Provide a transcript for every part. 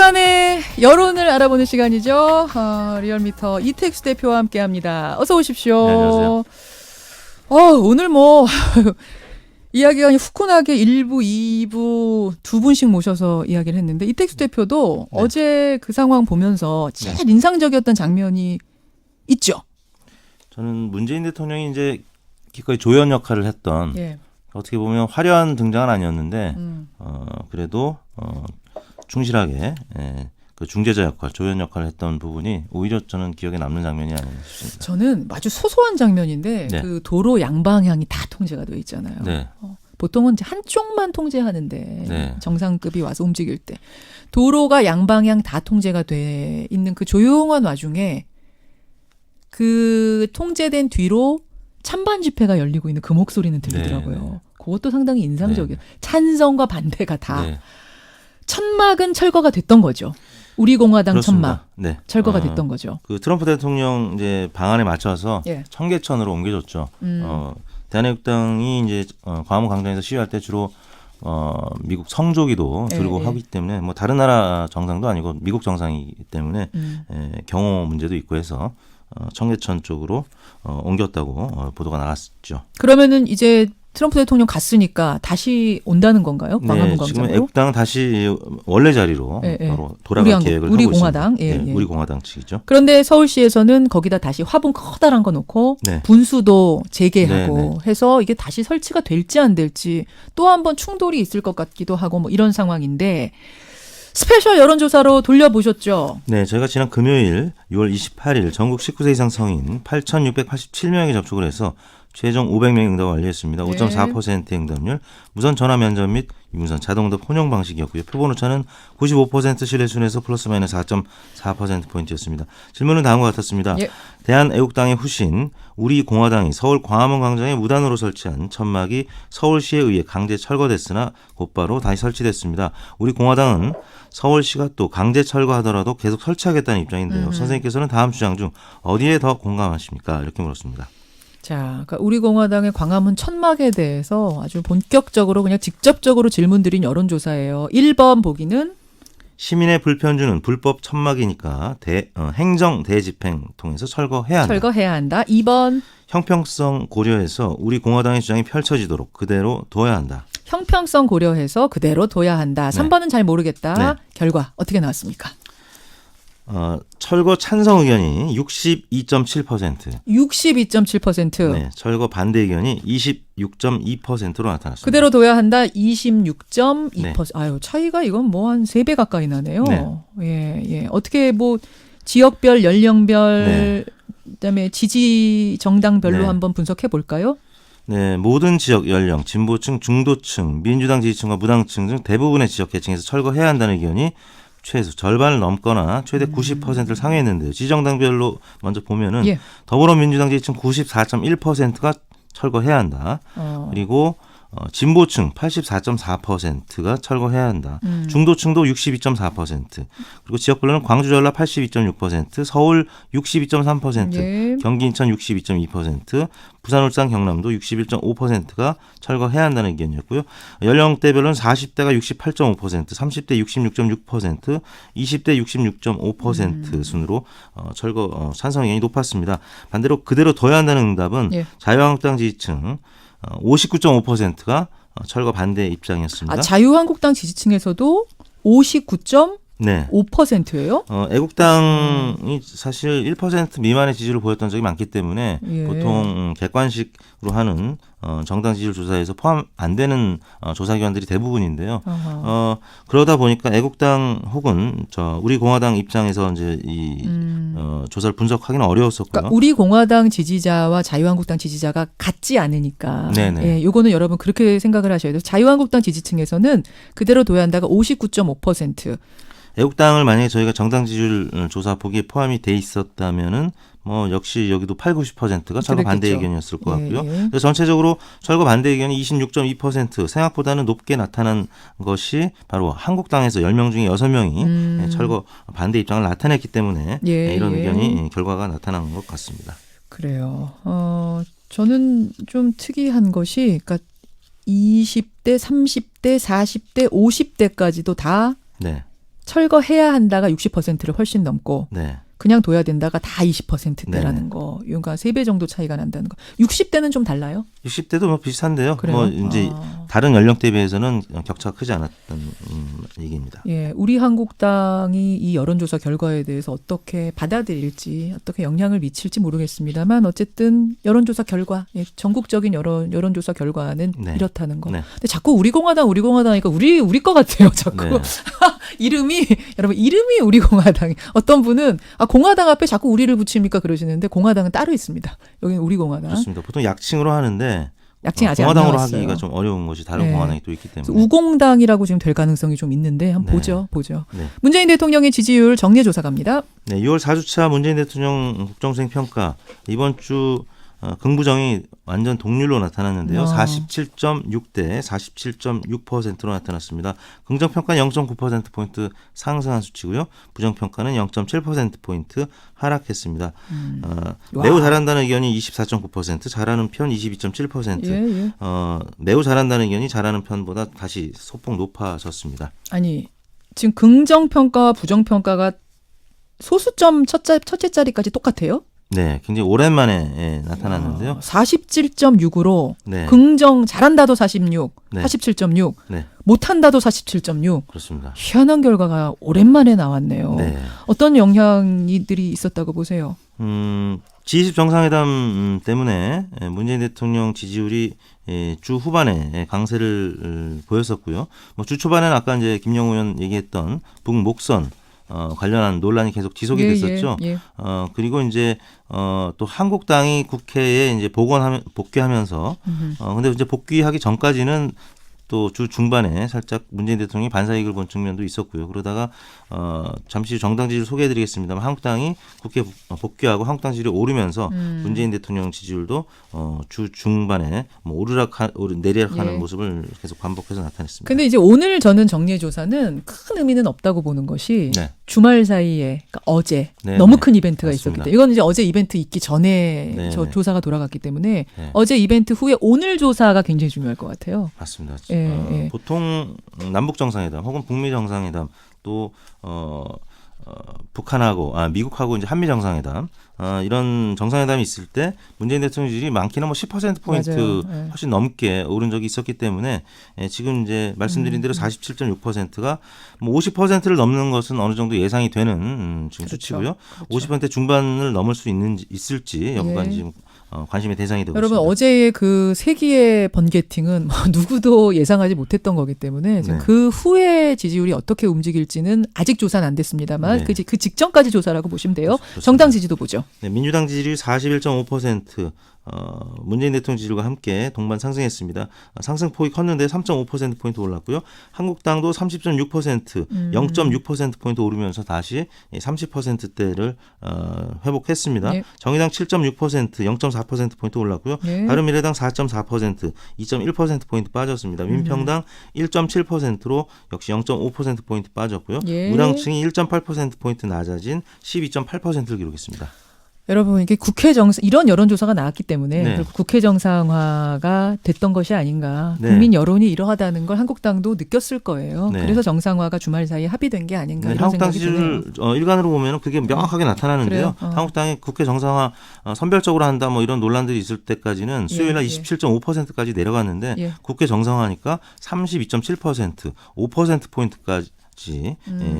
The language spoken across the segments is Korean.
시간에 여론을 알아보는 시간이죠. 리얼미터 이택수 대표와 함께합니다. 어서 오십시오. 네, 안녕하세요. 오늘 뭐 이야기가 후끈하게 1부, 2부 두 분씩 모셔서 이야기를 했는데 이택수 대표도 네. 어제 그 상황 보면서 제일 인상적이었던 장면이 있죠. 저는 문재인 대통령이 이제 기꺼이 조연 역할을 했던 예. 어떻게 보면 화려한 등장은 아니었는데 그래도 충실하게 그 중재자 역할, 조연 역할을 했던 부분이 오히려 저는 기억에 남는 장면이 아닌가 싶습니다. 저는 아주 소소한 장면인데 네. 그 도로 양방향이 다 통제가 돼 있잖아요. 네. 보통은 이제 한쪽만 통제하는데 네. 정상급이 와서 움직일 때 도로가 양방향 다 통제가 돼 있는 그 조용한 와중에 그 통제된 뒤로 찬반 집회가 열리고 있는 그 목소리는 들리더라고요. 네. 그것도 상당히 인상적이에요. 찬성과 반대가 다. 네. 천막은 철거가 됐던 거죠. 우리 공화당 그렇습니다. 천막 네. 철거가 됐던 거죠. 그 트럼프 대통령 이제 방안에 맞춰서 예. 청계천으로 옮겨줬죠. 대한애국당이 이제 광화문 광장에서 시위할 때 주로 미국 성조기도 들고 하기 때문에 뭐 다른 나라 정상도 아니고 미국 정상이기 때문에 경호 문제도 있고 해서 청계천 쪽으로 옮겼다고 보도가 나갔죠. 그러면은 이제 트럼프 대통령 갔으니까 다시 온다는 건가요? 광화문 네, 지금 광장으로? 애국당은 다시 원래 자리로 바로 돌아갈 계획을 우리 하고 공화당? 있습니다. 예, 예. 우리 공화당 측이죠. 그런데 서울시에서는 거기다 다시 화분 커다란 거 놓고 네. 분수도 재개하고 네, 해서 이게 다시 설치가 될지 안 될지 또 한 번 충돌이 있을 것 같기도 하고 뭐 이런 상황인데 스페셜 여론조사로 돌려보셨죠? 네, 저희가 지난 금요일 6월 28일 전국 19세 이상 성인 8,687명이 접촉을 해서 최종 500명의 응답을 완료했습니다. 네. 5.4%의 응답률, 무선 전화 면접 및 유무선 자동응답 혼용 방식이었고요. 표본 오차는 95% 신뢰순에서 플러스 마이너스 4.4%포인트였습니다. 질문은 다음과 같았습니다. 예. 대한애국당의 후신 우리 공화당이 서울 광화문 광장에 무단으로 설치한 천막이 서울시에 의해 강제 철거됐으나 곧바로 다시 설치됐습니다. 우리 공화당은 서울시가 또 강제 철거하더라도 계속 설치하겠다는 입장인데요. 선생님께서는 다음 주장 중 어디에 더 공감하십니까? 이렇게 물었습니다. 자, 그러니까 우리 공화당의 광화문 천막에 대해서 아주 본격적으로 그냥 직접적으로 질문드린 여론조사예요. 1번 보기는 시민의 불편 주는 불법 천막이니까 행정 대집행 통해서 철거해야 한다. 철거해야 한다. 2번 형평성 고려해서 우리 공화당의 주장이 펼쳐지도록 그대로 둬야 한다. 형평성 고려해서 그대로 둬야 한다. 3번은 잘 모르겠다. 네. 결과 어떻게 나왔습니까? 철거 찬성 의견이 62.7%, 62.7%. 네, 철거 반대 의견이 26.2%로 나타났습니다. 그대로 둬야 한다. 26.2%. 네. 아유, 차이가 이건 뭐 한 3배 가까이 나네요. 네. 예, 예. 어떻게 뭐 지역별, 연령별, 네. 그다음에 지지 정당별로 네. 한번 분석해 볼까요? 네, 모든 지역 연령, 진보층, 중도층, 민주당 지지층과 무당층 등 대부분의 지역 계층에서 철거해야 한다는 의견이 최소 절반을 넘거나 최대 90%를 상회했는데요. 지정당별로 먼저 보면은 예. 더불어민주당 지지층 94.1%가 철거해야 한다. 그리고 진보층 84.4%가 철거해야 한다. 중도층도 62.4%. 그리고 지역별로는 광주 전라 82.6%, 서울 62.3%, 예. 경기 인천 62.2%, 부산 울산 경남도 61.5%가 철거해야 한다는 의견이었고요. 연령대별로는 40대가 68.5%, 30대 66.6%, 20대 66.5% 순으로 철거 찬성 의견이 높았습니다. 반대로 그대로 둬야 한다는 응답은 예. 자유한국당 지지층 59.5%가 철거 반대 입장이었습니다. 자유한국당 지지층에서도 59.5%예요? 네. 애국당이 사실 1% 미만의 지지를 보였던 적이 많기 때문에 예. 보통 객관식으로 하는 정당 지지율 조사에서 포함 안 되는 조사기관들이 대부분인데요. 그러다 보니까 애국당 혹은 우리 공화당 입장에서 이제 이 조사를 분석하기는 어려웠었고요. 그러니까 우리 공화당 지지자와 자유한국당 지지자가 같지 않으니까. 네네. 예, 요거는 여러분 그렇게 생각을 하셔야 돼요. 자유한국당 지지층에서는 그대로 둬야 한다가 59.5%. 애국당을 만약에 저희가 정당 지지율 조사 보기에 포함이 돼 있었다면은 뭐 역시 여기도 80-90%가 철거 반대 그랬겠죠. 의견이었을 것 같고요. 예, 예. 그래서 전체적으로 철거 반대 의견이 26.2% 생각보다는 높게 나타난 것이 바로 한국당에서 10명 중에 6명이 철거 반대 입장을 나타냈기 때문에 예, 이런 예. 의견이 결과가 나타난 것 같습니다. 그래요. 저는 좀 특이한 것이 그러니까 20대, 30대, 40대, 50대까지도 다 네. 철거해야 한다가 60%를 훨씬 넘고 네. 그냥 둬야 된다가 다 20%대라는 네네. 거. 그러니까 3배 정도 차이가 난다는 거. 60대는 좀 달라요? 60대도 뭐 비슷한데요. 그래요? 뭐 이제 다른 연령대에 비해서는 격차가 크지 않았던 얘기입니다. 예, 우리 한국당이 이 여론조사 결과에 대해서 어떻게 받아들일지, 어떻게 영향을 미칠지 모르겠습니다만 어쨌든 여론조사 결과, 예, 전국적인 여론조사 결과는 네. 이렇다는 거. 네. 근데 자꾸 우리 공화당 하니까 우리 거 같아요. 자꾸 네. 여러분 이름이 우리 공화당. 어떤 분은 공화당 앞에 자꾸 우리를 붙입니까 그러시는데 공화당은 따로 있습니다. 여기는 우리 공화당. 그렇습니다. 보통 약칭으로 하는데 약칭 아직 안 공화당으로 나왔어요. 하기가 좀 어려운 것이 다른 네. 공화당이 또 있기 때문에. 우공당이라고 지금 될 가능성이 좀 있는데 한번 네. 보죠. 네. 문재인 대통령의 지지율 정례조사 갑니다. 네, 6월 4주차 문재인 대통령 국정수행 평가 이번 주 긍부정이 완전 동률로 나타났는데요. 47.6대 47.6%로 나타났습니다. 긍정평가는 0.9%포인트 상승한 수치고요. 부정평가는 0.7%포인트 하락했습니다. 매우 잘한다는 의견이 24.9%, 잘하는 편 22.7%. 예. 매우 잘한다는 의견이 잘하는 편보다 다시 소폭 높아졌습니다. 아니 지금 긍정평가와 부정평가가 소수점 첫째 자리까지 똑같아요? 네, 굉장히 오랜만에 나타났는데요. 47.6으로 네. 긍정 잘한다도 46, 네. 47.6, 네, 못한다도 47.6. 그렇습니다. 희한한 결과가 오랜만에 나왔네요. 네. 어떤 영향들이 있었다고 보세요? G20 정상회담 때문에 문재인 대통령 지지율이 주 후반에 강세를 보였었고요. 뭐 주 초반에는 아까 이제 김영우 의원 얘기했던 북목선 관련한 논란이 계속 지속이 됐었죠. 예. 그리고 이제 또 한국당이 국회에 이제 복귀하면서 근데 이제 복귀하기 전까지는 또 주 중반에 살짝 문재인 대통령이 반사이익을 본 측면도 있었고요. 그러다가 잠시 후 정당 지지를 소개해드리겠습니다만 한국당이 국회 복귀하고 한국당 지지율이 오르면서 문재인 대통령 지지율도 주 중반에 뭐 내리락하는 예. 모습을 계속 반복해서 나타냈습니다. 근데 이제 오늘 저는 정례조사는 큰 의미는 없다고 보는 것이 네. 주말 사이에 그러니까 어제 네, 너무 네. 큰 이벤트가 맞습니다. 있었기 때문에 이건 이제 어제 이벤트 있기 전에 네, 저 네. 조사가 돌아갔기 때문에 네. 어제 이벤트 후에 오늘 조사가 굉장히 중요할 것 같아요. 맞습니다. 예. 보통 남북 정상회담 혹은 북미 정상회담 또 북한하고 미국하고 이제 한미 정상회담 이런 정상회담이 있을 때 문재인 대통령 지지율이 많게는 뭐 10%포인트 맞아요. 예. 훨씬 넘게 오른 적이 있었기 때문에 지금 이제 말씀드린 대로 47.6%가 뭐 50%를 넘는 것은 어느 정도 예상이 되는 지금 그렇죠. 수치고요. 그렇죠. 50% 중반을 넘을 수 있을지 여부가 예. 지금 관심의 대상이 되고 여러분 있습니다. 어제의 그 세기의 번개팅은 뭐 누구도 예상하지 못했던 거기 때문에 지금 네. 그 후에 지지율이 어떻게 움직일지는 아직 조사는 안 됐습니다만 네. 그 직전까지 조사라고 보시면 돼요. 좋습니다. 정당 지지도 보죠. 네, 민주당 지지율이 41.5%, 문재인 대통령 지지율과 함께 동반 상승했습니다. 상승폭이 컸는데 3.5%포인트 올랐고요. 한국당도 30.6%, 0.6%포인트 오르면서 다시 30%대를 회복했습니다. 네. 정의당 7.6%, 0.4%포인트 올랐고요. 네. 바른미래당 4.4%, 2.1%포인트 빠졌습니다. 민평당 1.7%로 역시 0.5%포인트 빠졌고요. 예. 무당층이 1.8%포인트 낮아진 12.8%를 기록했습니다. 여러분 이게 이런 여론조사가 나왔기 때문에 네. 결국 국회 정상화가 됐던 것이 아닌가. 네. 국민 여론이 이러하다는 걸 한국당도 느꼈을 거예요. 네. 그래서 정상화가 주말 사이에 합의된 게 아닌가 이런 한국당 생각이 드네요. 지지율 일간으로 보면 그게 명확하게 나타나는데요. 그래요? 한국당이 국회 정상화 선별적으로 한다 뭐 이런 논란들이 있을 때까지는 수요일날 예. 27.5%까지 내려갔는데 예. 국회 정상화하니까 32.7%, 5%포인트까지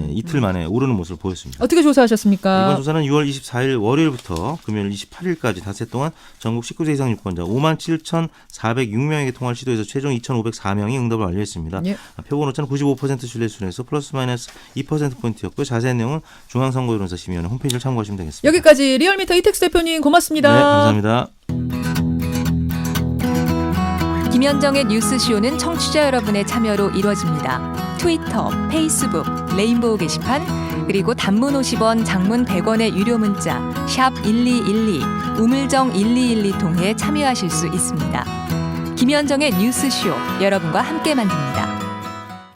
이틀 만에 오르는 모습을 보였습니다. 어떻게 조사하셨습니까? 이번 조사는 6월 24일 월요일부터 금요일 28일까지 닷새 동안 전국 19세 이상 유권자 57,406명에게 통화를 시도해서 최종 2,504명이 응답을 완료했습니다. 예. 표본 오차는 95% 신뢰 수준에서 플러스 마이너스 2%포인트였고요. 자세한 내용은 중앙선거여론조사심의위원회 홈페이지를 참고하시면 되겠습니다. 여기까지 리얼미터 이택수 대표님 고맙습니다. 네, 감사합니다. 김현정의 뉴스쇼는 청취자 여러분의 참여로 이루어집니다. 트위터, 페이스북, 레인보우 게시판, 그리고 단문 50원, 장문 100원의 유료 문자 샵 1212, 우물정 1212 통해 참여하실 수 있습니다. 김현정의 뉴스쇼 여러분과 함께 만듭니다.